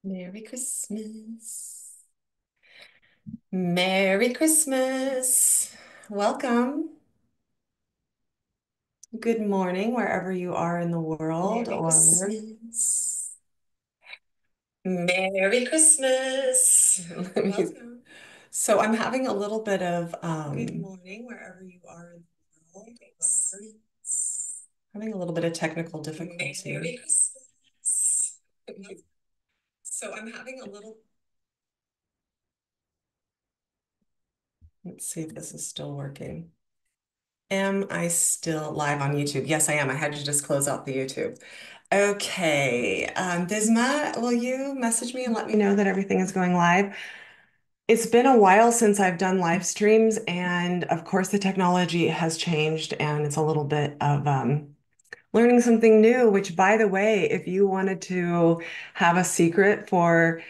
Merry Christmas. Merry Christmas. Welcome. Good morning, wherever you are in the world. Merry Or Christmas. Merry Christmas. Welcome. So I'm having a little bit of Good morning, wherever you are in the world. having a little bit of technical Merry difficulty. Christmas. So I'm having a little, let's see if this is still working. Am I still live on YouTube? Yes, I am. I had to just close out the YouTube. Okay. Bisma, will you message me and let me know that everything is going live? It's been a while since I've done live streams, and of course, the technology has changed, and it's a little bit of learning something new, which, by the way, if you wanted to have a secret for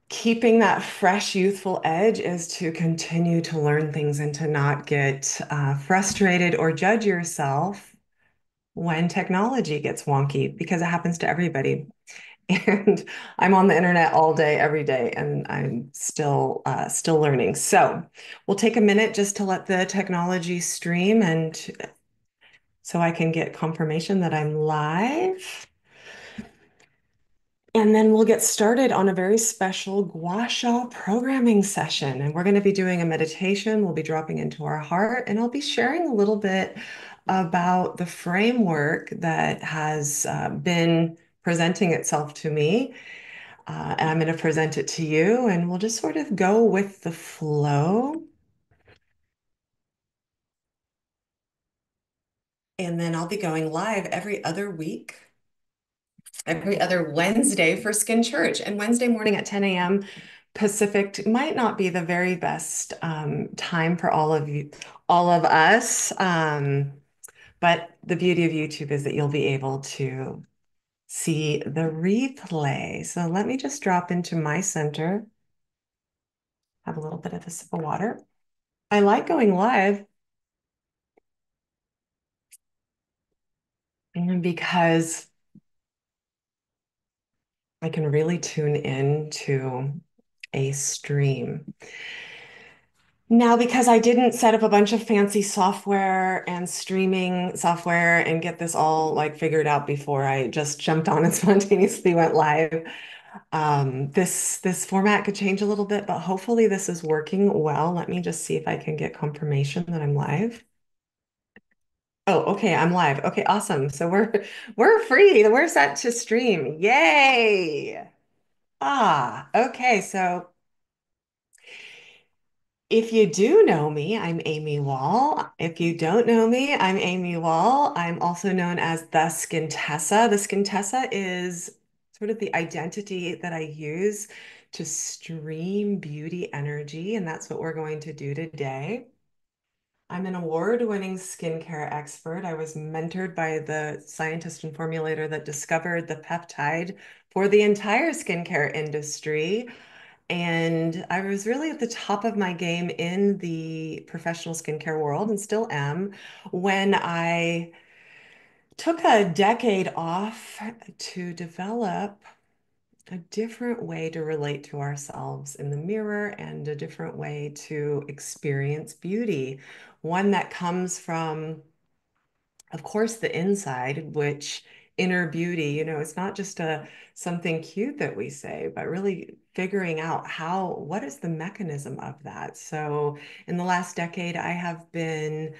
keeping that fresh, youthful edge is to continue to learn things and to not get frustrated or judge yourself when technology gets wonky, because it happens to everybody. And I'm on the internet all day, every day, and I'm still learning. So we'll take a minute just to let the technology stream, and so I can get confirmation that I'm live. And then we'll get started on a very special Gua Sha programming session. And we're going to be doing a meditation. We'll be dropping into our heart, and I'll be sharing a little bit about the framework that has been presenting itself to me. And I'm going to present it to you, and we'll just sort of go with the flow. And then I'll be going live every other Wednesday for Skin Church. And Wednesday morning at 10 a.m. Pacific might not be the very best time for all of you, all of us. But the beauty of YouTube is that you'll be able to see the replay. So let me just drop into my center, have a little bit of a sip of water. I like going live and because I can really tune in to a stream. Now, because I didn't set up a bunch of fancy software and streaming software and get this all like figured out before I just jumped on and spontaneously went live, this format could change a little bit, but hopefully this is working well. Let me just see if I can get confirmation that I'm live. Oh, okay, I'm live. Okay, awesome. So we're free. We're set to stream. Yay! Okay. So if you do know me, I'm Amy Wall. If you don't know me, I'm Amy Wall. I'm also known as the Skintessa. The Skintessa is sort of the identity that I use to stream beauty energy, and that's what we're going to do today. I'm an award-winning skincare expert. I was mentored by the scientist and formulator that discovered the peptide for the entire skincare industry. And I was really at the top of my game in the professional skincare world and still am when I took a decade off to develop a different way to relate to ourselves in the mirror and a different way to experience beauty. One that comes from, of course, the inside, which inner beauty, it's not just a something cute that we say, but really figuring out what is the mechanism of that. So in the last decade, I have been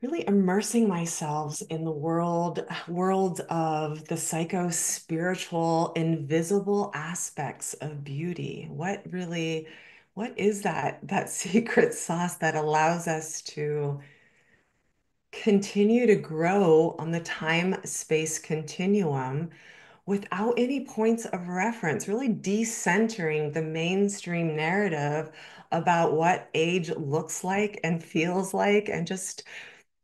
really immersing myself in the world of the psycho-spiritual, invisible aspects of beauty. What is that secret sauce that allows us to continue to grow on the time-space continuum without any points of reference, really decentering the mainstream narrative about what age looks like and feels like, and just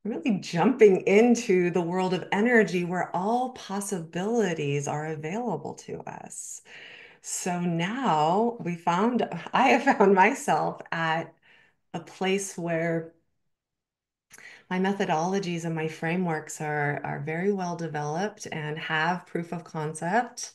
really jumping into the world of energy where all possibilities are available to us. So now I have found myself at a place where my methodologies and my frameworks are very well developed and have proof of concept.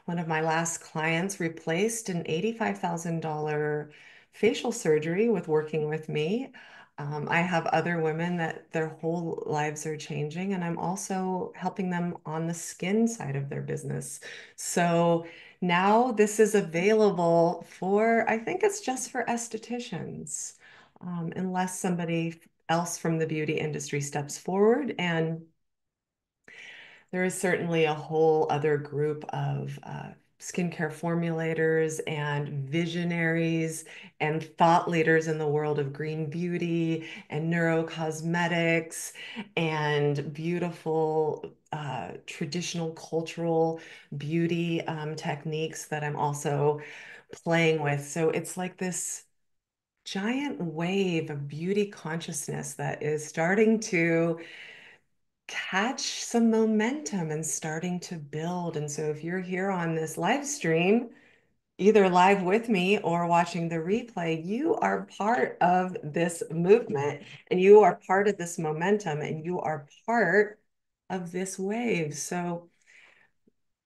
One of my last clients replaced an $85,000 facial surgery with working with me. I have other women that their whole lives are changing, and I'm also helping them on the skin side of their business. So now this is available for, I think it's just for estheticians, unless somebody else from the beauty industry steps forward. And there is certainly a whole other group of skincare formulators and visionaries and thought leaders in the world of green beauty and neurocosmetics and beautiful traditional cultural beauty techniques that I'm also playing with. So it's like this giant wave of beauty consciousness that is starting to catch some momentum and starting to build. And so if you're here on this live stream, either live with me or watching the replay, you are part of this movement and you are part of this momentum and you are part of this wave. So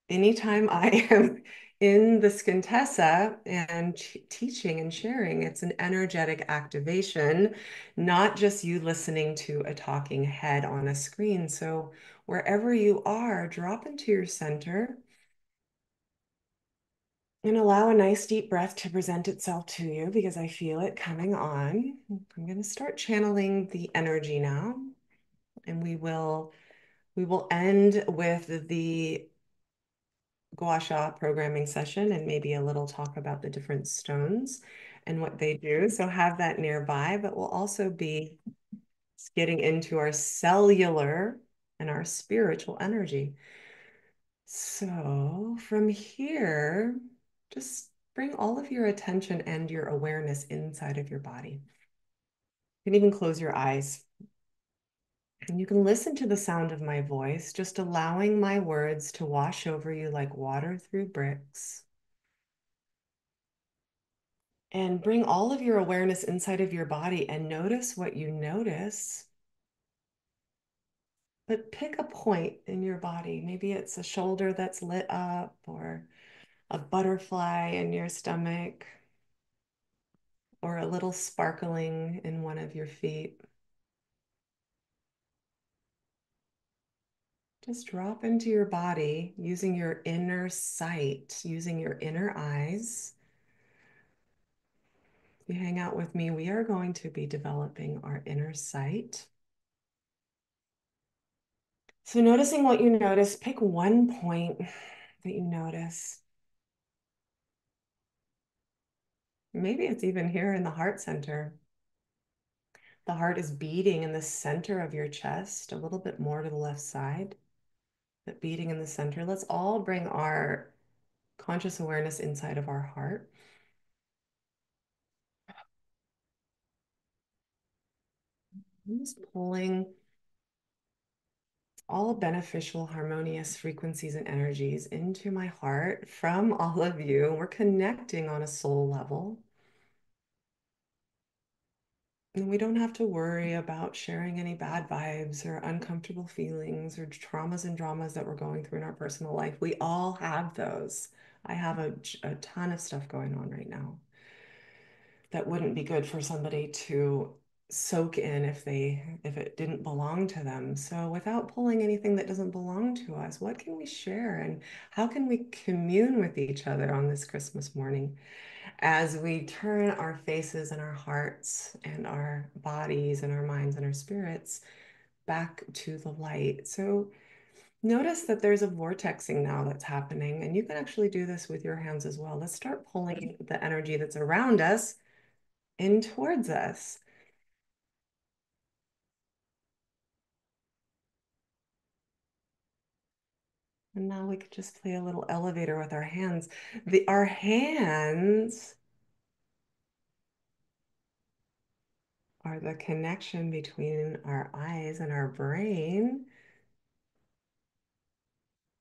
anytime I am in the Scintessa and teaching and sharing, it's an energetic activation, not just you listening to a talking head on a screen. So wherever you are, drop into your center and allow a nice deep breath to present itself to you because I feel it coming on. I'm going to start channeling the energy now, and we will end with the Gua Sha programming session and maybe a little talk about the different stones and what they do. So have that nearby, but we'll also be getting into our cellular and our spiritual energy. So from here, just bring all of your attention and your awareness inside of your body. You can even close your eyes. And you can listen to the sound of my voice, just allowing my words to wash over you like water through bricks. And bring all of your awareness inside of your body and notice what you notice. But pick a point in your body. Maybe it's a shoulder that's lit up or a butterfly in your stomach or a little sparkling in one of your feet. Just drop into your body using your inner sight, using your inner eyes. If you hang out with me, we are going to be developing our inner sight. So noticing what you notice, pick one point that you notice. Maybe it's even here in the heart center. The heart is beating in the center of your chest, a little bit more to the left side, but beating in the center. Let's all bring our conscious awareness inside of our heart. I'm just pulling all beneficial, harmonious frequencies and energies into my heart from all of you. We're connecting on a soul level. And we don't have to worry about sharing any bad vibes or uncomfortable feelings or traumas and dramas that we're going through in our personal life. We all have those. I have a ton of stuff going on right now that wouldn't be good for somebody to soak in if it didn't belong to them. So without pulling anything that doesn't belong to us, what can we share and how can we commune with each other on this Christmas morning as we turn our faces and our hearts and our bodies and our minds and our spirits back to the light? So notice that there's a vortexing now that's happening, and you can actually do this with your hands as well. Let's start pulling the energy that's around us in towards us. And now we could just play a little elevator with our hands. Our hands are the connection between our eyes and our brain.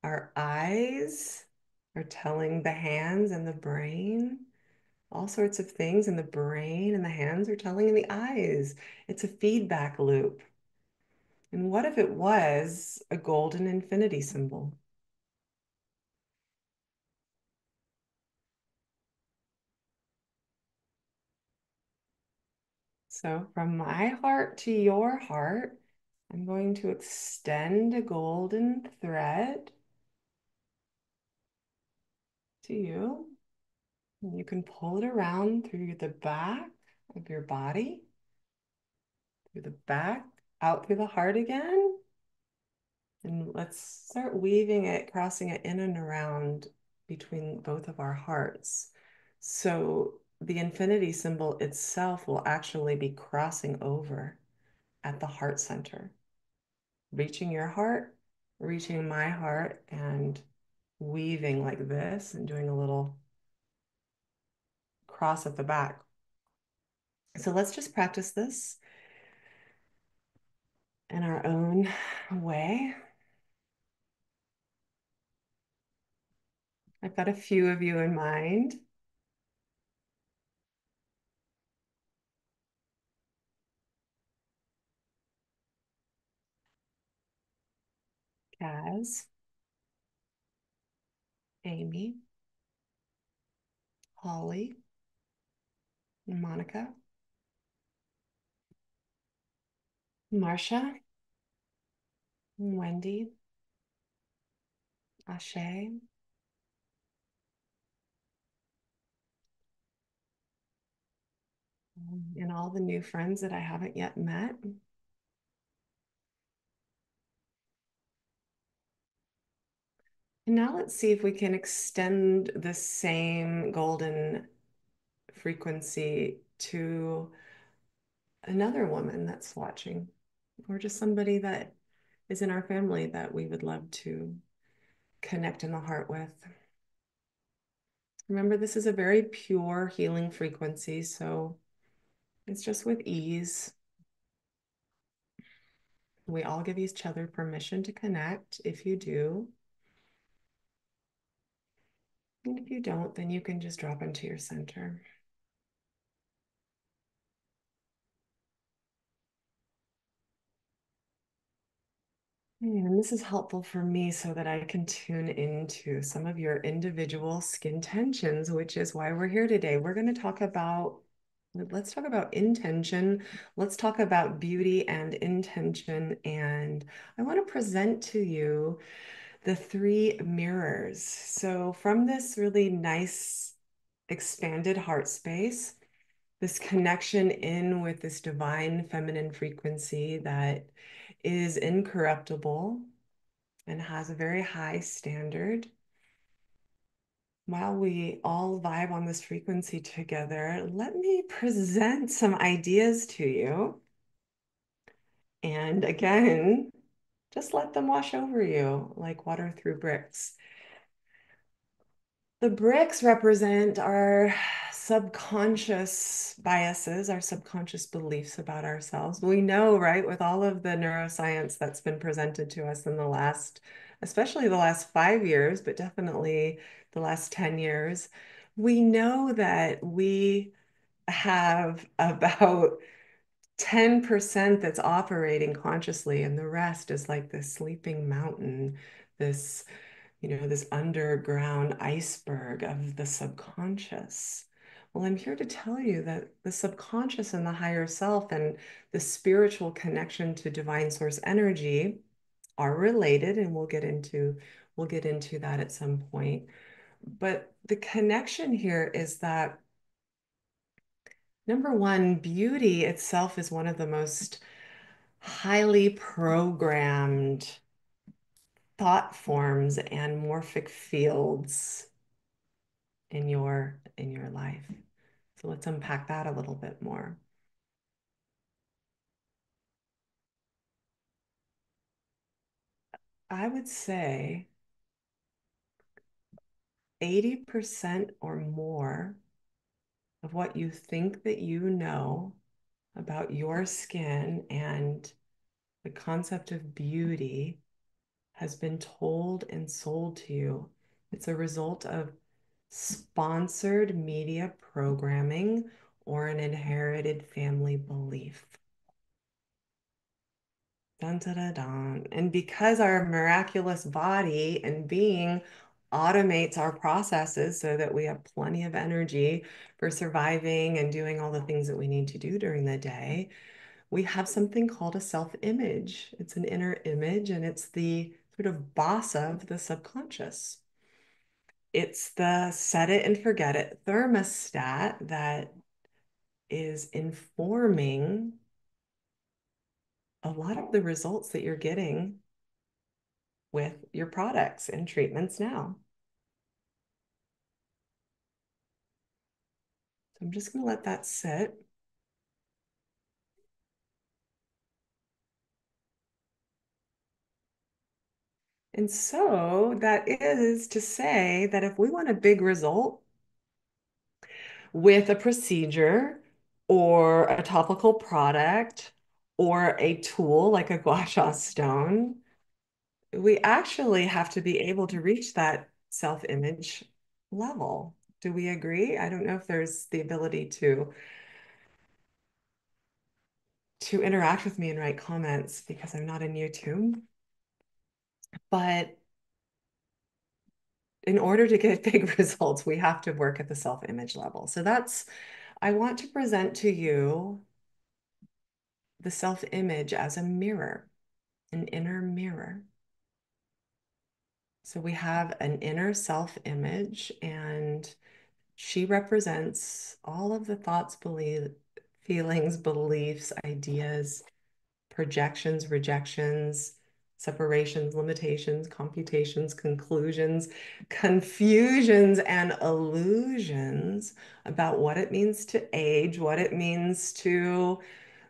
Our eyes are telling the hands and the brain all sorts of things, and the brain and the hands are telling the eyes. It's a feedback loop. And what if it was a golden infinity symbol? So from my heart to your heart, I'm going to extend a golden thread to you. And you can pull it around through the back of your body, through the back, out through the heart again. And let's start weaving it, crossing it in and around between both of our hearts. So the infinity symbol itself will actually be crossing over at the heart center, reaching your heart, reaching my heart, and weaving like this and doing a little cross at the back. So let's just practice this in our own way. I've got a few of you in mind. Kaz, Amy, Holly, Monica, Marcia, Wendy, Ashe, and all the new friends that I haven't yet met. And now let's see if we can extend the same golden frequency to another woman that's watching, or just somebody that is in our family that we would love to connect in the heart with. Remember, this is a very pure healing frequency, so it's just with ease. We all give each other permission to connect if you do. And if you don't, then you can just drop into your center. And this is helpful for me so that I can tune into some of your individual skin tensions, which is why we're here today. We're going to talk about, let's talk about intention. Let's talk about beauty and intention. And I want to present to you the three mirrors. So from this really nice expanded heart space, this connection in with this divine feminine frequency that is incorruptible and has a very high standard. While we all vibe on this frequency together, let me present some ideas to you. And again, just let them wash over you like water through bricks. The bricks represent our subconscious biases, our subconscious beliefs about ourselves. We know, right, with all of the neuroscience that's been presented to us in the last, especially the last 5 years, but definitely the last 10 years, we know that we have about 10% that's operating consciously, and the rest is like this sleeping mountain, this this underground iceberg of the subconscious. Well, I'm here to tell you that the subconscious and the higher self and the spiritual connection to divine source energy are related, and we'll get into that at some point. But the connection here is that number one, beauty itself is one of the most highly programmed thought forms and morphic fields in your life. So let's unpack that a little bit more. I would say 80% or more of what you think that you know about your skin and the concept of beauty has been told and sold to you. It's a result of sponsored media programming or an inherited family belief. Dun, dun, dun, dun. And because our miraculous body and being automates our processes so that we have plenty of energy for surviving and doing all the things that we need to do during the day, we have something called a self-image. It's an inner image, and it's the sort of boss of the subconscious. It's the set it and forget it thermostat that is informing a lot of the results that you're getting with your products and treatments now. So I'm just going to let that sit. And so that is to say that if we want a big result with a procedure or a topical product or a tool like a gua sha stone, we actually have to be able to reach that self-image level. Do we agree? I don't know if there's the ability to interact with me and write comments because I'm not in YouTube. But in order to get big results, we have to work at the self-image level. So I want to present to you the self-image as a mirror, an inner mirror. So we have an inner self-image, and she represents all of the thoughts, feelings, beliefs, ideas, projections, rejections, separations, limitations, computations, conclusions, confusions, and illusions about what it means to age, what it means to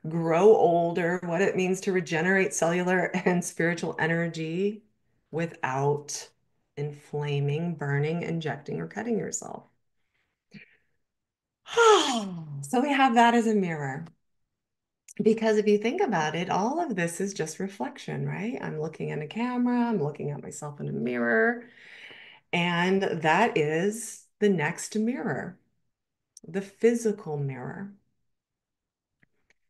grow older, what it means to regenerate cellular and spiritual energy without inflaming, burning, injecting, or cutting yourself. So we have that as a mirror. Because if you think about it, all of this is just reflection, right? I'm looking in a camera, I'm looking at myself in a mirror, and that is the next mirror, the physical mirror.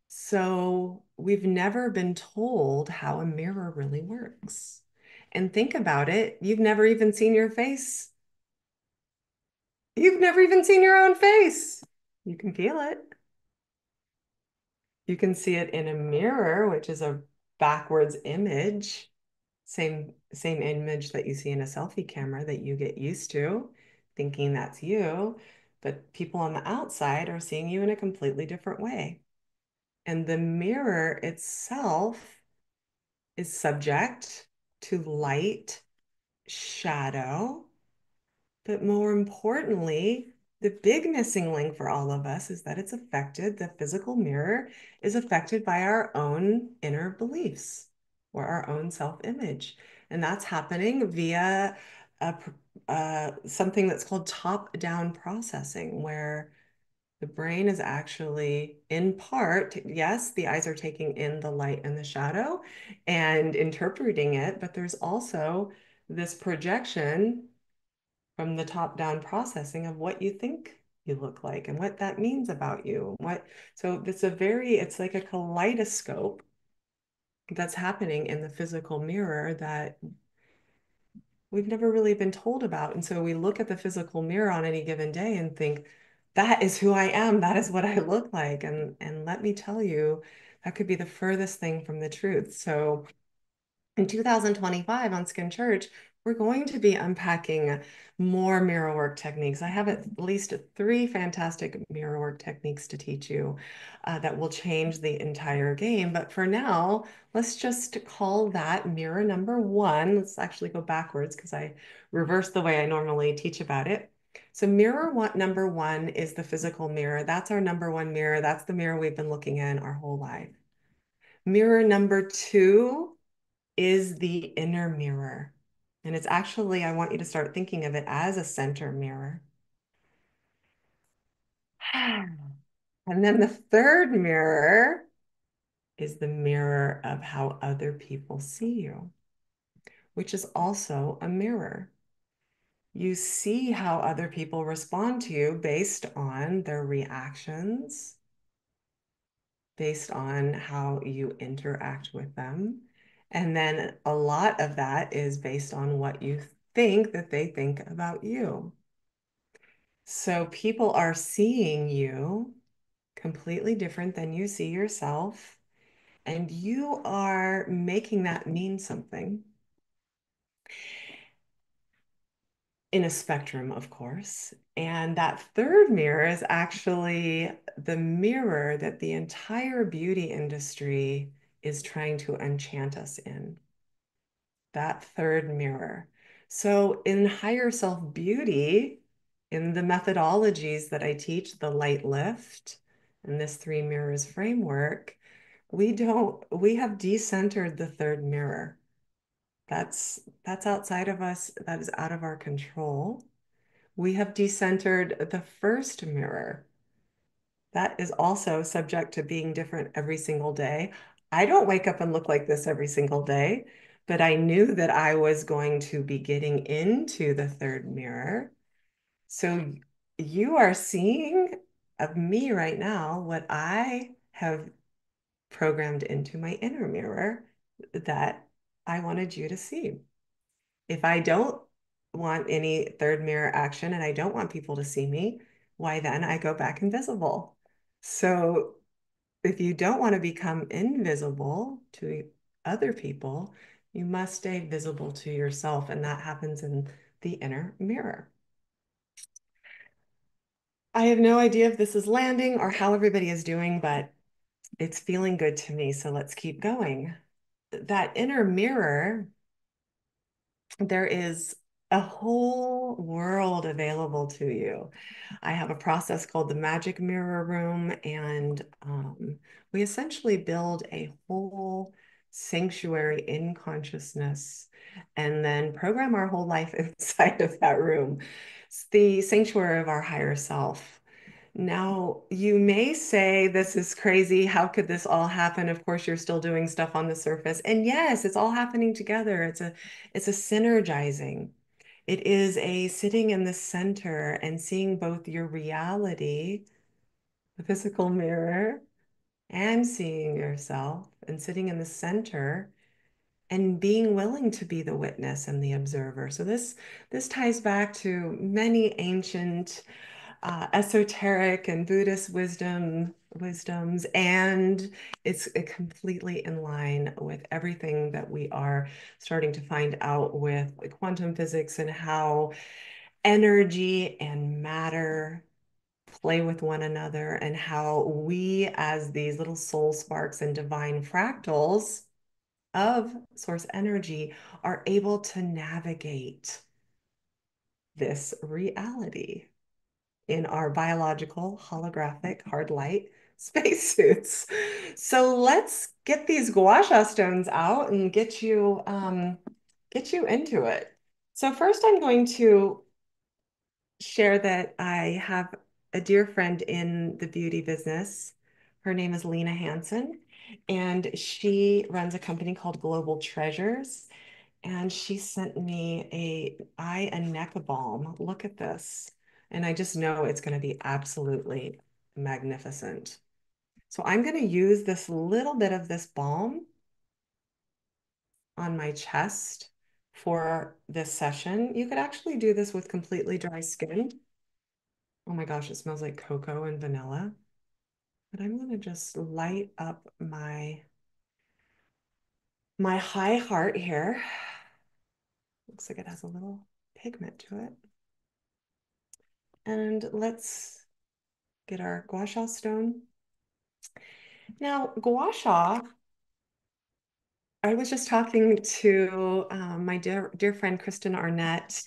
So we've never been told how a mirror really works. And think about it, you've never even seen your face. You've never even seen your own face. You can feel it. You can see it in a mirror, which is a backwards image. Same image that you see in a selfie camera that you get used to thinking that's you, but people on the outside are seeing you in a completely different way. And the mirror itself is subject to light, shadow, but more importantly, the big missing link for all of us is that the physical mirror is affected by our own inner beliefs or our own self-image. And that's happening via something that's called top-down processing, where the brain is actually, in part, yes, the eyes are taking in the light and the shadow and interpreting it, but there's also this projection from the top down processing of what you think you look like and what that means about you. So it's like a kaleidoscope that's happening in the physical mirror that we've never really been told about. And so we look at the physical mirror on any given day and think, that is who I am. That is what I look like. And let me tell you, that could be the furthest thing from the truth. So in 2025 on Skin Church, we're going to be unpacking more mirror work techniques. I have at least three fantastic mirror work techniques to teach you that will change the entire game. But for now, let's just call that mirror number one. Let's actually go backwards because I reversed the way I normally teach about it. So number one is the physical mirror. That's our number one mirror. That's the mirror we've been looking in our whole life. Mirror number two is the inner mirror. And it's actually, I want you to start thinking of it as a center mirror. And then the third mirror is the mirror of how other people see you, which is also a mirror. You see how other people respond to you based on their reactions, based on how you interact with them. And then a lot of that is based on what you think that they think about you. So people are seeing you completely different than you see yourself, and you are making that mean something in a spectrum, of course. And that third mirror is actually the mirror that the entire beauty industry is trying to enchant us in. That third mirror. So, in higher self beauty, in the methodologies that I teach, the light lift and this three mirrors framework, we have decentered the third mirror. That's outside of us, that is out of our control. We have decentered the first mirror. That is also subject to being different every single day. I don't wake up and look like this every single day, but I knew that I was going to be getting into the third mirror. So you are seeing of me right now what I have programmed into my inner mirror that I wanted you to see. If I don't want any third mirror action and I don't want people to see me, why then I go back invisible. So if you don't want to become invisible to other people, you must stay visible to yourself. And that happens in the inner mirror. I have no idea if this is landing or how everybody is doing, but it's feeling good to me. So let's keep going. That inner mirror, there is a whole world available to you. I have a process called the Magic Mirror Room, and we essentially build a whole sanctuary in consciousness and then program our whole life inside of that room. It's the sanctuary of our higher self. Now, you may say, this is crazy. How could this all happen? Of course, you're still doing stuff on the surface. And yes, it's all happening together. It's a synergizing. It is a sitting in the center and seeing both your reality, the physical mirror, and seeing yourself and sitting in the center and being willing to be the witness and the observer. So this ties back to many ancient esoteric and Buddhist wisdoms, and it's completely in line with everything that we are starting to find out with quantum physics and how energy and matter play with one another, and how we, as these little soul sparks and divine fractals of source energy, are able to navigate this reality in our biological, holographic, hard light spacesuits. So let's get these gua sha stones out and get you into it. So first I'm going to share that I have a dear friend in the beauty business. Her name is Lena Hansen, and she runs a company called Global Treasures. And she sent me a eye and neck balm. Look at this. And I just know it's going to be absolutely magnificent. So I'm going to use this little bit of this balm on my chest for this session. You could actually do this with completely dry skin. Oh my gosh, it smells like cocoa and vanilla. But I'm going to just light up my high heart here. Looks like it has a little pigment to it. And let's get our gua sha stone. Now, gua sha, I was just talking to my dear friend Kristen Arnett,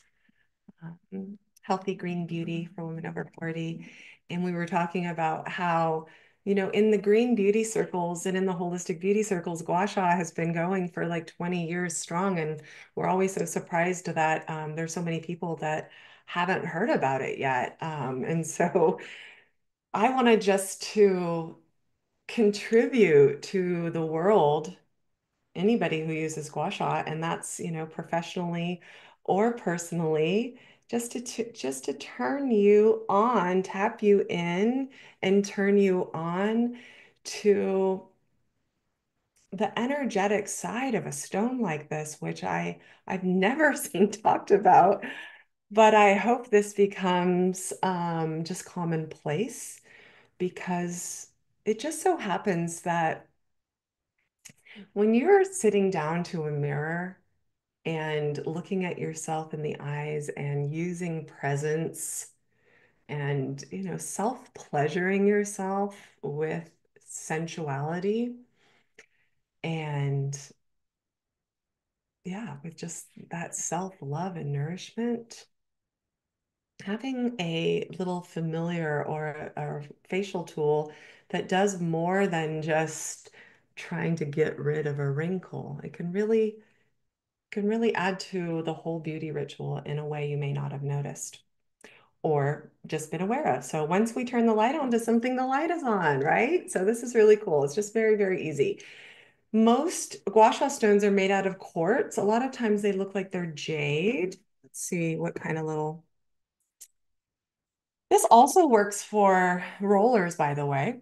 Healthy Green Beauty for Women Over 40, and we were talking about how, in the green beauty circles and in the holistic beauty circles, gua sha has been going for like 20 years strong, and we're always so surprised that there's so many people that haven't heard about it yet. And so I wanted just to contribute to the world, anybody who uses gua sha, and that's, professionally or personally, just to turn you on, tap you in, and turn you on to the energetic side of a stone like this, which I've never seen talked about, but I hope this becomes just commonplace because it just so happens that when you're sitting down to a mirror and looking at yourself in the eyes and using presence and, self-pleasuring yourself with sensuality and yeah, with just that self-love and nourishment, having a little familiar or a facial tool that does more than just trying to get rid of a wrinkle. It can really add to the whole beauty ritual in a way you may not have noticed or just been aware of. So once we turn the light on to something, the light is on, right? So this is really cool. It's just very, very easy. Most gua sha stones are made out of quartz. A lot of times they look like they're jade. Let's see what kind of little. This also works for rollers, by the way.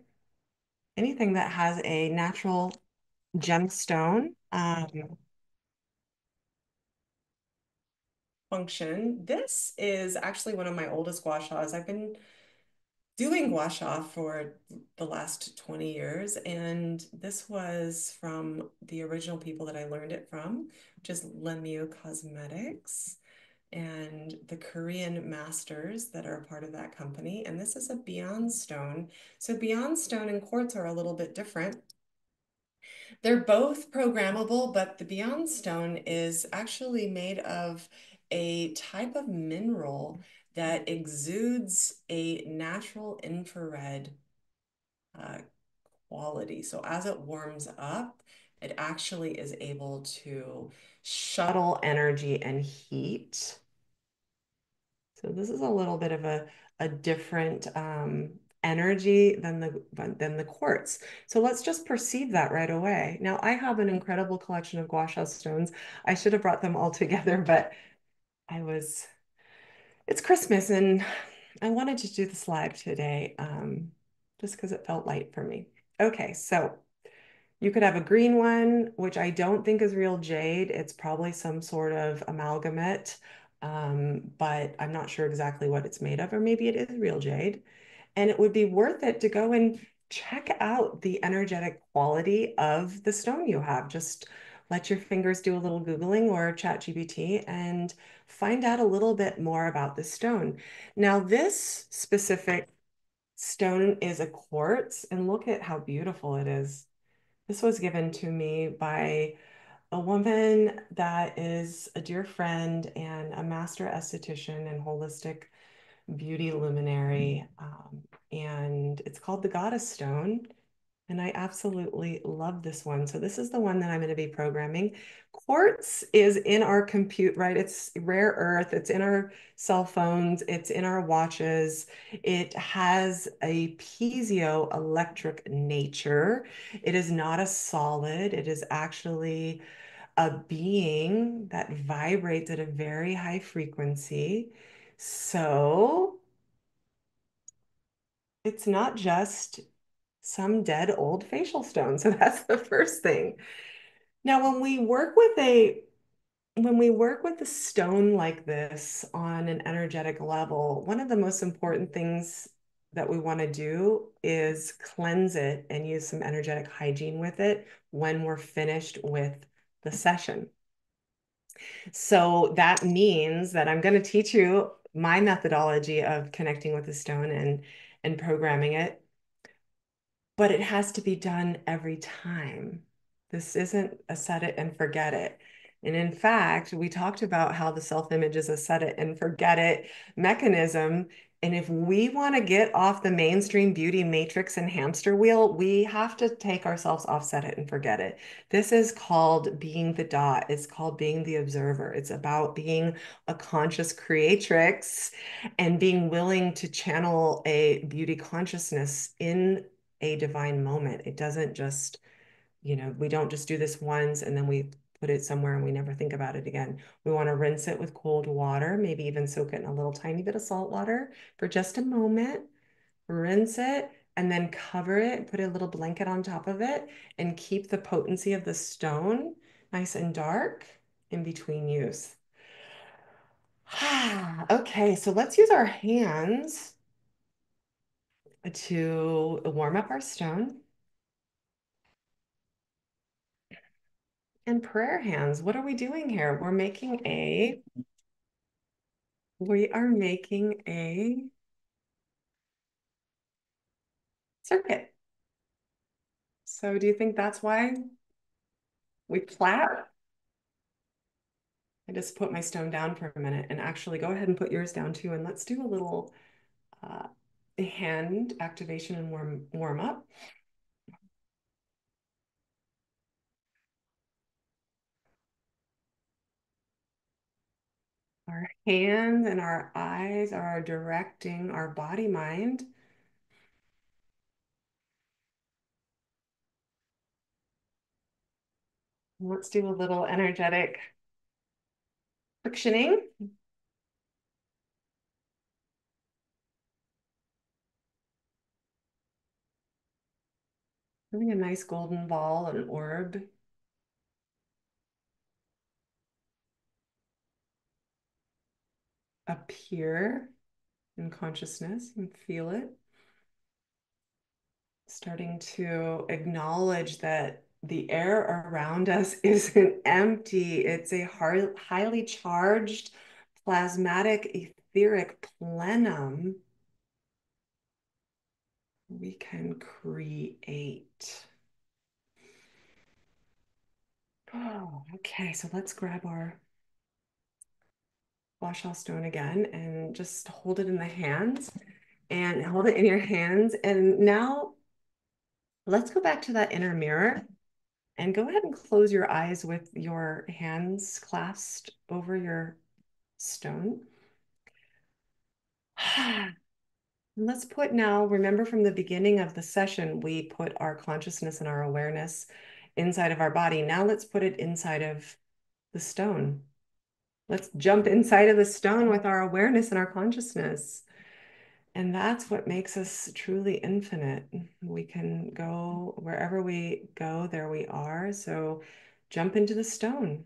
Anything that has a natural gemstone function. This is actually one of my oldest gua shas. I've been doing gua sha for the last 20 years, and this was from the original people that I learned it from, which is Lemieux Cosmetics and the Korean masters that are a part of that company. And this is a beyond stone. So beyond stone and quartz are a little bit different. They're both programmable, but the Beyond Stone is actually made of a type of mineral that exudes a natural infrared uh, quality. So as it warms up, it actually is able to shuttle energy and heat. So this is a little bit of a different energy than the quartz. So let's just perceive that right away. Now I have an incredible collection of gua sha stones. I should have brought them all together, but I was it's Christmas and I wanted to do this live today, just because it felt light for me. Okay, so you could have a green one, which I don't think is real jade. It's probably some sort of amalgamate, but I'm not sure exactly what it's made of, or maybe it is real jade. And it would be worth it to go and check out the energetic quality of the stone you have. Just let your fingers do a little Googling or ChatGPT and find out a little bit more about the stone. Now, this specific stone is a quartz, and look at how beautiful it is. This was given to me by a woman that is a dear friend and a master esthetician and holistic beauty luminary. And it's called the Goddess Stone. And I absolutely love this one. So this is the one that I'm going to be programming. Quartz is in our compute, right? It's rare earth. It's in our cell phones. It's in our watches. It has a piezoelectric nature. It is not a solid. It is actually a being that vibrates at a very high frequency. So it's not just some dead old facial stone. So that's the first thing. Now, when we work with a stone like this on an energetic level, one of the most important things that we want to do is cleanse it and use some energetic hygiene with it when we're finished with the session. So that means that I'm going to teach you my methodology of connecting with the stone and programming it, but it has to be done every time. This isn't a set it and forget it. And in fact, we talked about how the self-image is a set it and forget it mechanism. And if we want to get off the mainstream beauty matrix and hamster wheel, we have to take ourselves off set it and forget it. This is called being the dot. It's called being the observer. It's about being a conscious creatrix and being willing to channel a beauty consciousness in a divine moment. It doesn't just, we don't just do this once and then we put it somewhere and we never think about it again. We want to rinse it with cold water, maybe even soak it in a little tiny bit of salt water for just a moment, rinse it, and then cover it, put a little blanket on top of it, and keep the potency of the stone nice and dark in between use. Okay, so let's use our hands to warm up our stone. And prayer hands, what are we doing here? We are making a circuit. So do you think that's why we clap? I just put my stone down for a minute and actually go ahead and put yours down too. And let's do a little uh, hand activation and warm up. Our hands and our eyes are directing our body mind. Let's do a little energetic frictioning. Having a nice golden ball, an orb appear in consciousness and feel it. Starting to acknowledge that the air around us isn't empty. It's a highly charged, plasmatic, etheric plenum we can create. Oh, okay, so let's grab our Gua Sha stone again and just hold it in the hands and hold it in your hands. And now let's go back to that inner mirror and go ahead and close your eyes with your hands clasped over your stone. Let's put now, remember from the beginning of the session, we put our consciousness and our awareness inside of our body. Now let's put it inside of the stone. Let's jump inside of the stone with our awareness and our consciousness. And that's what makes us truly infinite. We can go wherever we go, there we are. So jump into the stone,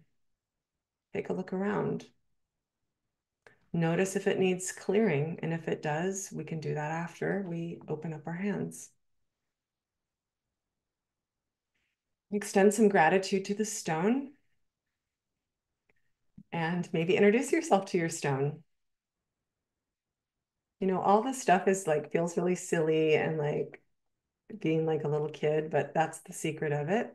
take a look around. Notice if it needs clearing. And if it does, we can do that after we open up our hands. Extend some gratitude to the stone and maybe introduce yourself to your stone. You know, all this stuff is like feels really silly and like being like a little kid, but that's the secret of it.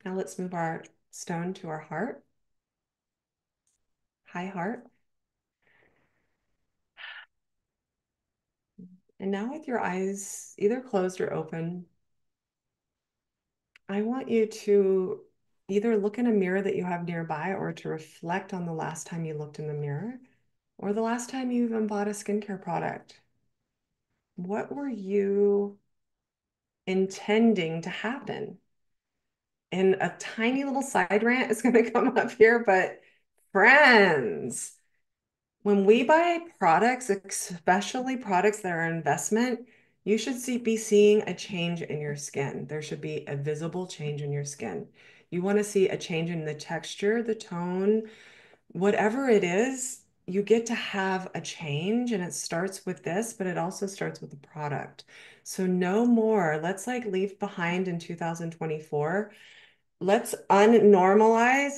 Now let's move our stone to our heart, high heart. And now with your eyes either closed or open, I want you to either look in a mirror that you have nearby or to reflect on the last time you looked in the mirror or the last time you even bought a skincare product. What were you intending to happen? And a tiny little side rant is going to come up here, but friends, when we buy products, especially products that are investment, you should be seeing a change in your skin. There should be a visible change in your skin. You want to see a change in the texture, the tone, whatever it is, you get to have a change. And it starts with this, but it also starts with the product. So no more. Let's like leave behind in 2024. Let's normalize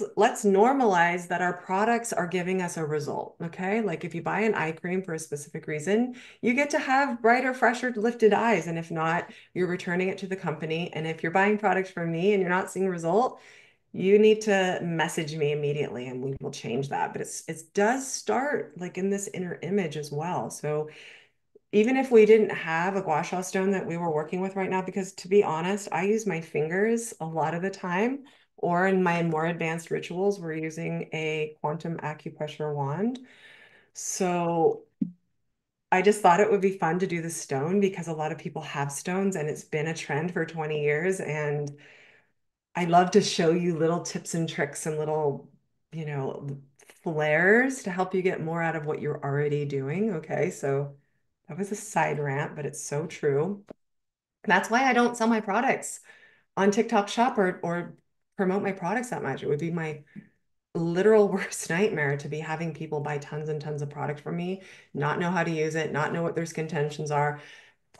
that our products are giving us a result. Okay. Like if you buy an eye cream for a specific reason, you get to have brighter, fresher, lifted eyes. And if not, you're returning it to the company. And if you're buying products from me and you're not seeing a result, you need to message me immediately and we will change that. But it does start like in this inner image as well. So even if we didn't have a gua sha stone that we were working with right now, because to be honest, I use my fingers a lot of the time, or in my more advanced rituals, we're using a quantum acupressure wand. So I just thought it would be fun to do the stone because a lot of people have stones and it's been a trend for 20 years. And I love to show you little tips and tricks and little you know, flares to help you get more out of what you're already doing. Okay, so that was a side rant, but it's so true. That's why I don't sell my products on TikTok Shop or promote my products that much. It would be my literal worst nightmare to be having people buy tons and tons of product from me, not know how to use it, not know what their skin tensions are,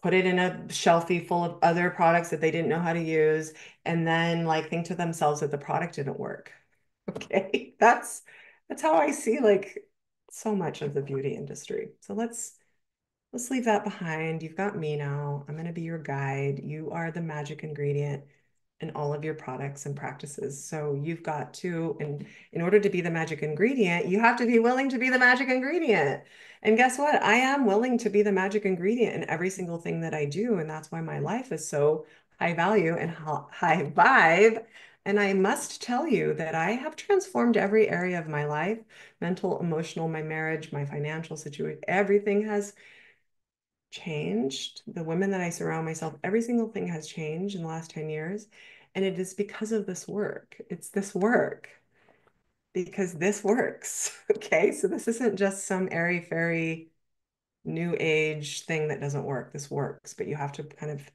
put it in a shelfie full of other products that they didn't know how to use, and then like think to themselves that the product didn't work. Okay, that's how I see like so much of the beauty industry. So let's leave that behind. You've got me now. I'm going to be your guide. You are the magic ingredient in all of your products and practices. So you've got to, and in order to be the magic ingredient, you have to be willing to be the magic ingredient. And guess what? I am willing to be the magic ingredient in every single thing that I do. And that's why my life is so high value and high vibe. And I must tell you that I have transformed every area of my life, mental, emotional, my marriage, my financial situation, everything has changed. The women that I surround myself, every single thing has changed in the last 10 years. And it is because of this work. It's this work because this works. Okay. So this isn't just some airy fairy new age thing that doesn't work. This works, but you have to kind of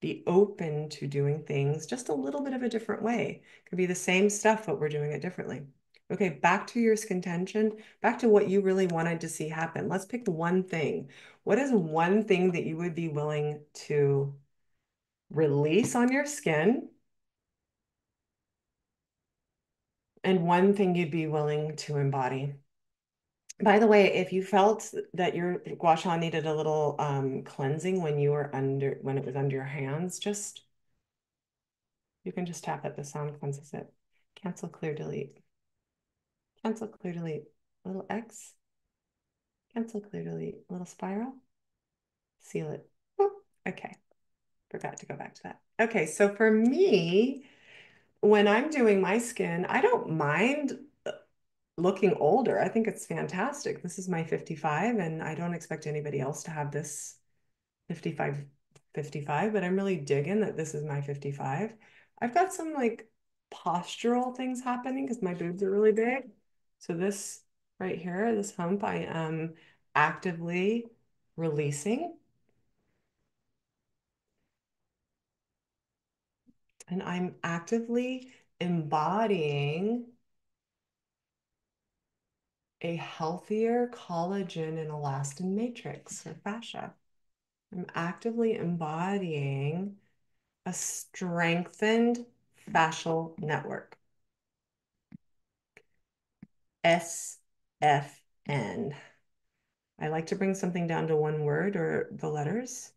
be open to doing things just a little bit of a different way. It could be the same stuff, but we're doing it differently. Okay, back to your contention, back to what you really wanted to see happen. Let's pick one thing. What is one thing that you would be willing to release on your skin, and one thing you'd be willing to embody? By the way, if you felt that your gua sha needed a little cleansing when you were when it was under your hands, just you can just tap it. The sound cleanses it. Cancel, clear, delete. Cancel, clear, delete. Little X. Cancel, clear, delete. Little spiral. Seal it. Boop. Okay. Forgot to go back to that. Okay. So for me, when I'm doing my skin, I don't mind looking older. I think it's fantastic. This is my 55, and I don't expect anybody else to have this 55, 55, but I'm really digging that this is my 55. I've got some like postural things happening because my boobs are really big. So this right here, this hump, I am actively releasing, and I'm actively embodying a healthier collagen and elastin matrix or fascia. I'm actively embodying a strengthened fascial network. SFN. I like to bring something down to one word or the letters.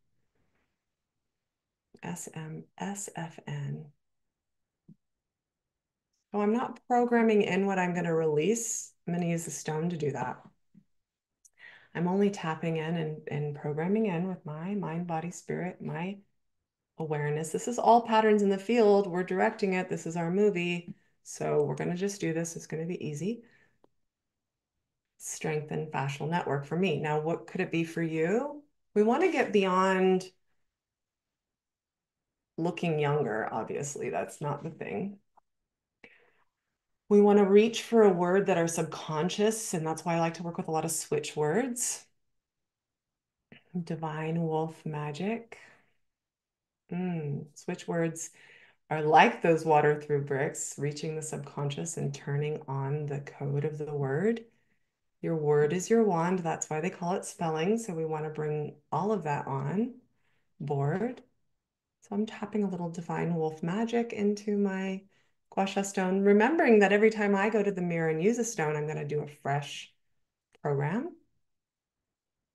SFN. So I'm not programming in what I'm going to release. I'm going to use the stone to do that. I'm only tapping in and programming in with my mind, body, spirit, my awareness. This is all patterns in the field. We're directing it. This is our movie. So we're going to just do this. It's going to be easy. Strengthen fascial network for me. Now, what could it be for you? We want to get beyond looking younger, obviously. That's not the thing. We want to reach for a word that are subconscious, and that's why I like to work with a lot of switch words. Divine wolf magic. Switch words are like those water through bricks, reaching the subconscious and turning on the code of the word. Your word is your wand. That's why they call it spelling. So we want to bring all of that on board. So I'm tapping a little divine wolf magic into my Gua Sha stone, remembering that every time I go to the mirror and use a stone, I'm going to do a fresh program.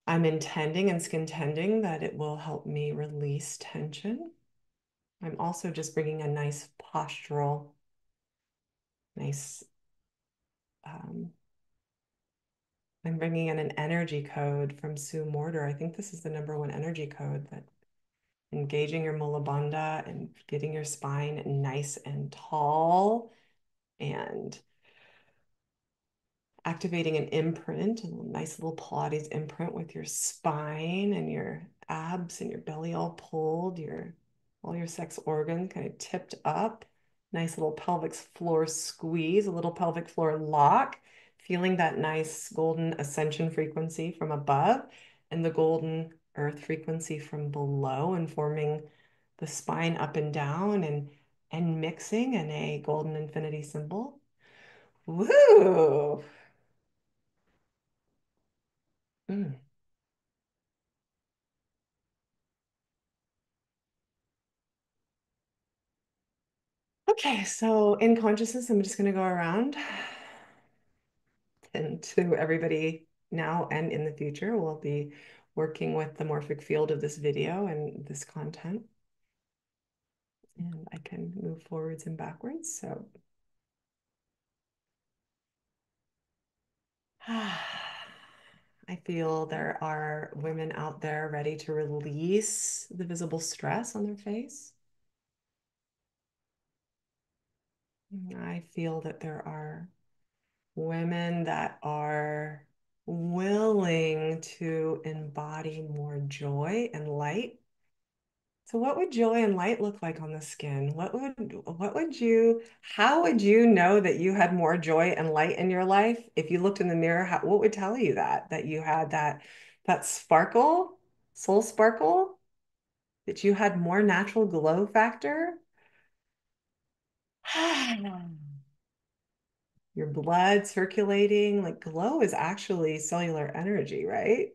I'm intending and skin tending that it will help me release tension. I'm also just bringing a nice postural, nice, um, I'm bringing in an energy code from Sue Mortar. I think this is the number one energy code that engaging your mula bandha and getting your spine nice and tall and activating an imprint, a nice little Pilates imprint with your spine and your abs and your belly all pulled, your all your sex organs kind of tipped up. Nice little pelvic floor squeeze, a little pelvic floor lock, feeling that nice golden ascension frequency from above and the golden earth frequency from below, and forming the spine up and down and mixing in a golden infinity symbol. Woo! Mm. Okay, so in consciousness, I'm just going to go around and to everybody now and in the future. We'll be working with the morphic field of this video and this content. And I can move forwards and backwards. So I feel there are women out there ready to release the visible stress on their face. I feel that there are women that are willing to embody more joy and light. So what would joy and light look like on the skin? How would you know that you had more joy and light in your life? If you looked in the mirror, what would tell you that you had that sparkle, soul sparkle, that you had more natural glow factor? Your blood circulating, like glow is actually cellular energy, right?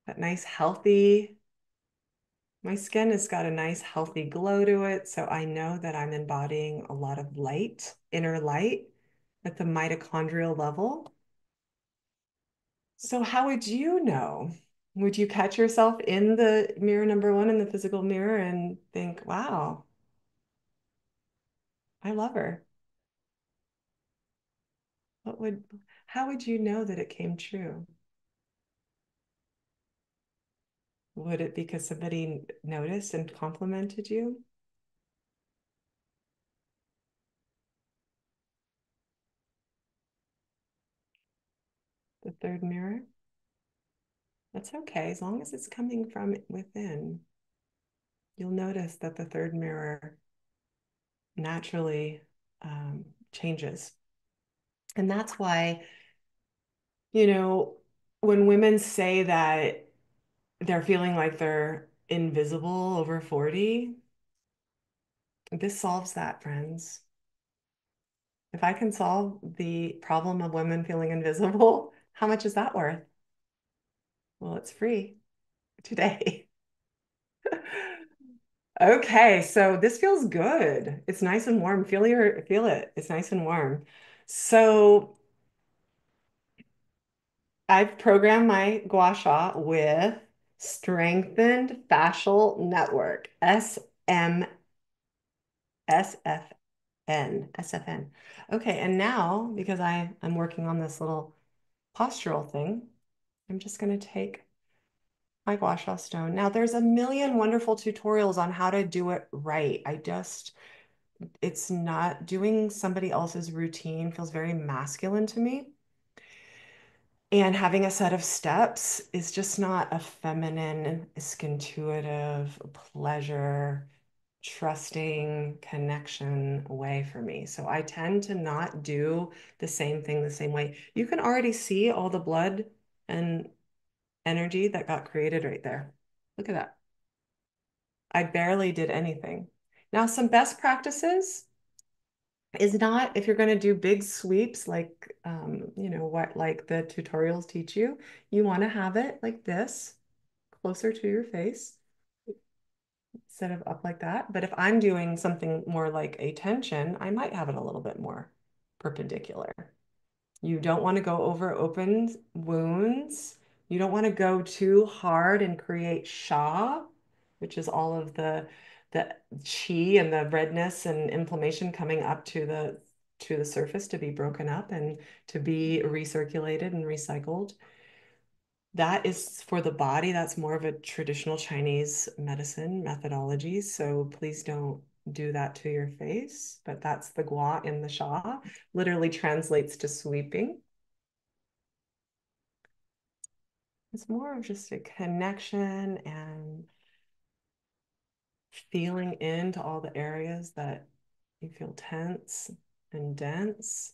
That nice, healthy, my skin has got a nice, healthy glow to it. So I know that I'm embodying a lot of light, inner light at the mitochondrial level. So how would you know? Would you catch yourself in the mirror number one in the physical mirror and think, wow, I love her? What would, how would you know that it came true? Would it because somebody noticed and complimented you? The third mirror? That's okay, as long as it's coming from within. You'll notice that the third mirror naturally changes. And that's why, you know, when women say that they're feeling like they're invisible over 40, this solves that, friends. If I can solve the problem of women feeling invisible, how much is that worth? Well, it's free today. Okay, so this feels good. It's nice and warm. Feel it. It's nice and warm. So I've programmed my gua sha with strengthened fascial network, SFN. Okay, and now because I'm working on this little postural thing, I'm just going to take my gua sha stone. Now there's a million wonderful tutorials on how to do it right. It's not doing somebody else's routine feels very masculine to me. And having a set of steps is just not a feminine, intuitive, pleasure, trusting connection way for me. So I tend to not do the same thing the same way. You can already see all the blood and energy that got created right there. Look at that. I barely did anything. Now, some best practices is not if you're going to do big sweeps like what like the tutorials teach you, you want to have it like this, closer to your face instead of up like that. But if I'm doing something more like a tension, I might have it a little bit more perpendicular. You don't want to go over open wounds. You don't want to go too hard and create sha, which is all of the chi and the redness and inflammation coming up to the surface to be broken up and to be recirculated and recycled. That is for the body. That's more of a traditional Chinese medicine methodology. So please don't do that to your face. But that's the gua in the sha. Literally translates to sweeping. It's more of just a connection and feeling into all the areas that you feel tense and dense.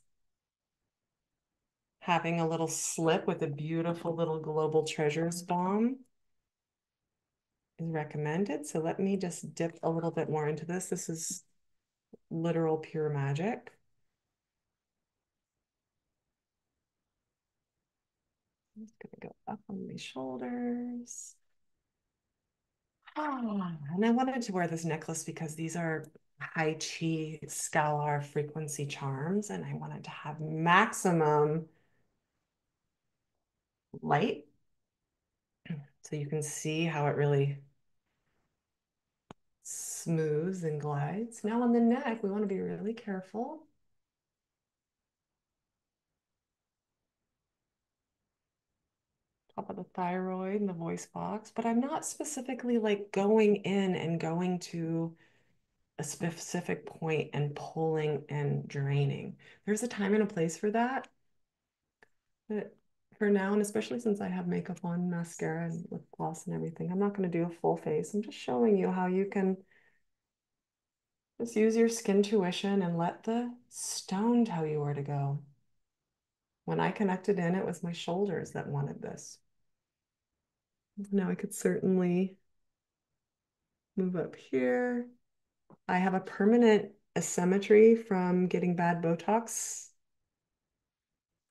Having a little slip with a beautiful little Global Treasures balm is recommended. So let me just dip a little bit more into this. This is literal pure magic. I'm just gonna go up on my shoulders. And I wanted to wear this necklace because these are high chi scalar frequency charms, and I wanted to have maximum light so you can see how it really smooths and glides. Now on the neck, we want to be really careful. Top of the thyroid and the voice box, but I'm not specifically like going in and going to a specific point and pulling and draining. There's a time and a place for that. But for now, and especially since I have makeup on, mascara and lip gloss and everything, I'm not going to do a full face. I'm just showing you how you can just use your skin tuition and let the stone tell you where to go. When I connected in, it was my shoulders that wanted this. Now I could certainly move up here. I have a permanent asymmetry from getting bad Botox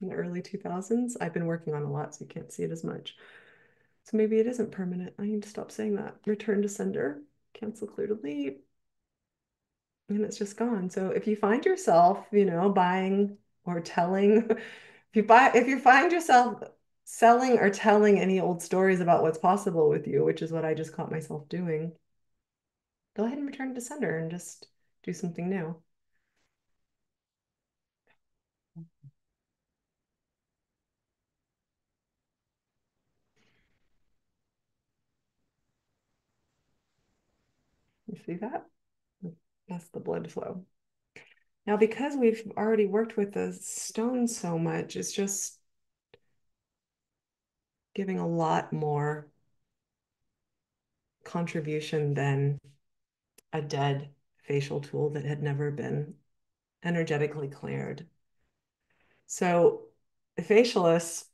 in the early 2000s. I've been working on a lot, so you can't see it as much. So maybe it isn't permanent. I need to stop saying that. Return to sender, cancel, clear, delete, and it's just gone. So if you find yourself, buying or telling, if you find yourself selling or telling any old stories about what's possible with you, which is what I just caught myself doing, go ahead and return to sender and just do something new. You see that? That's the blood flow. Now, because we've already worked with the stone so much, it's just giving a lot more contribution than a dead facial tool that had never been energetically cleared. So, the facialists,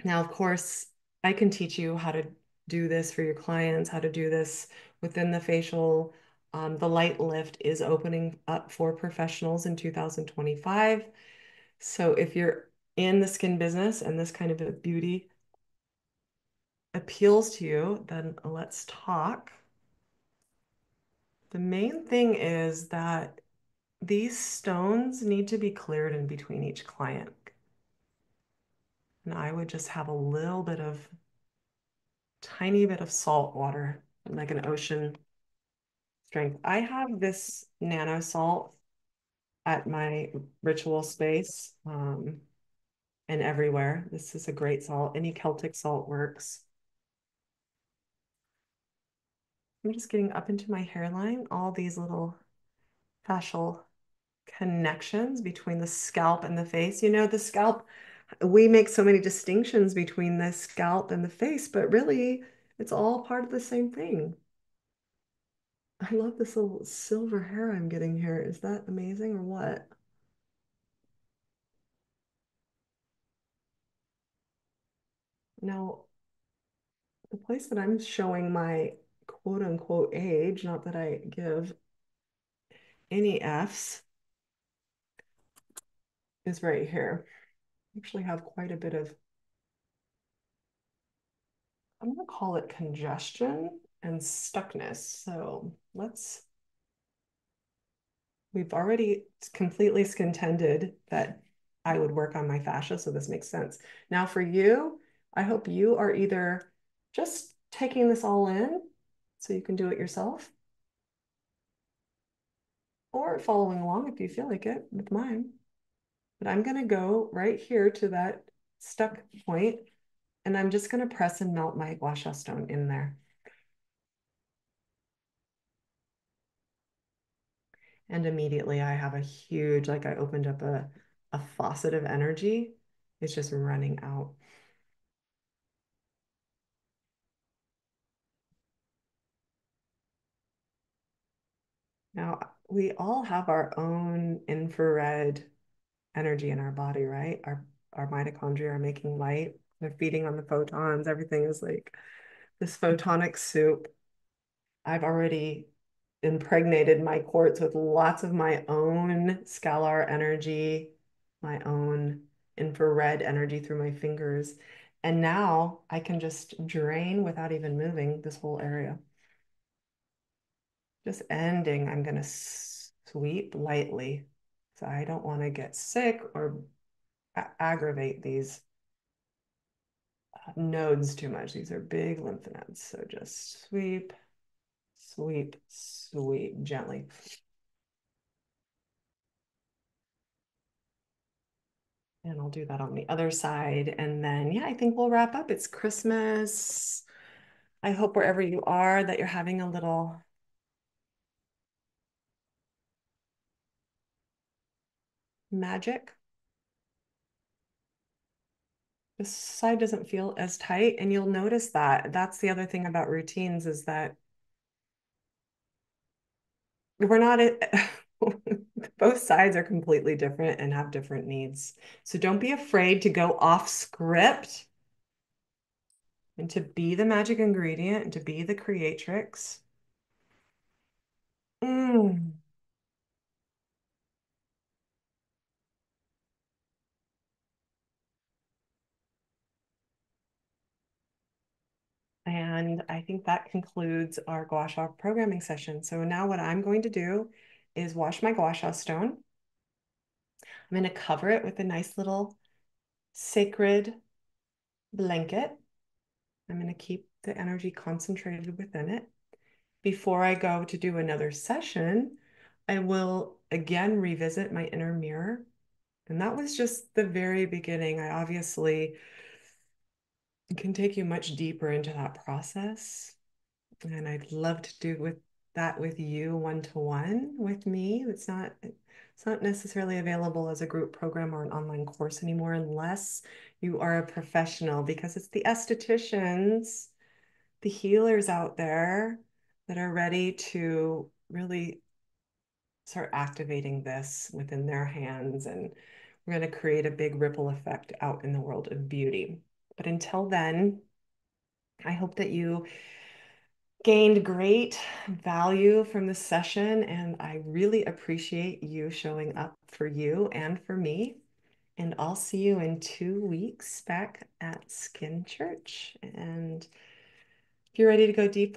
now, of course, I can teach you how to do this for your clients, how to do this within the facial. The light lift is opening up for professionals in 2025. So if you're in the skin business and this kind of a beauty appeals to you, then let's talk. The main thing is that these stones need to be cleared in between each client. And I would just have a little bit of, tiny bit of salt water, like an ocean strength. I have this nano salt at my ritual space and everywhere. This is a great salt. Any Celtic salt works. I'm just getting up into my hairline, all these little fascial connections between the scalp and the face. The scalp, we make so many distinctions between the scalp and the face, but really it's all part of the same thing. I love this little silver hair I'm getting here. Is that amazing or what? Now, the place that I'm showing my quote unquote age, not that I give any F's, is right here. I actually have quite a bit of, I'm going to call it congestion and stuckness. So we've already completely contended that I would work on my fascia, so this makes sense. Now for you, I hope you are either just taking this all in so you can do it yourself, or following along if you feel like it with mine. But I'm gonna go right here to that stuck point, and I'm just gonna press and melt my gua sha stone in there. And immediately I have a huge, like I opened up a faucet of energy. It's just running out. Now, we all have our own infrared energy in our body, right? Our mitochondria are making light. They're feeding on the photons. Everything is like this photonic soup. I've already impregnated my quartz with lots of my own scalar energy, my own infrared energy through my fingers. And now I can just drain without even moving this whole area. Just ending, I'm going to sweep lightly. So I don't want to get sick or aggravate these nodes too much. These are big lymph nodes. So just sweep, sweep, sweep gently. And I'll do that on the other side. And then, yeah, I think we'll wrap up. It's Christmas. I hope wherever you are that you're having a little magic. This side doesn't feel as tight, and you'll notice that. That's the other thing about routines is that we're not both sides are completely different and have different needs. So don't be afraid to go off script and to be the magic ingredient and to be the creatrix. Mm. And I think that concludes our Gua Sha programming session. So now what I'm going to do is wash my Gua Sha stone. I'm going to cover it with a nice little sacred blanket. I'm going to keep the energy concentrated within it. Before I go to do another session, I will again revisit my inner mirror. And that was just the very beginning. I obviously can take you much deeper into that process. And I'd love to do with that with you one-to-one with me. It's not necessarily available as a group program or an online course anymore unless you are a professional because it's the estheticians, the healers out there that are ready to really start activating this within their hands. And we're going to create a big ripple effect out in the world of beauty. But until then, I hope that you gained great value from this session, and I really appreciate you showing up for you and for me. And I'll see you in 2 weeks back at Skin Church. And if you're ready to go deeper,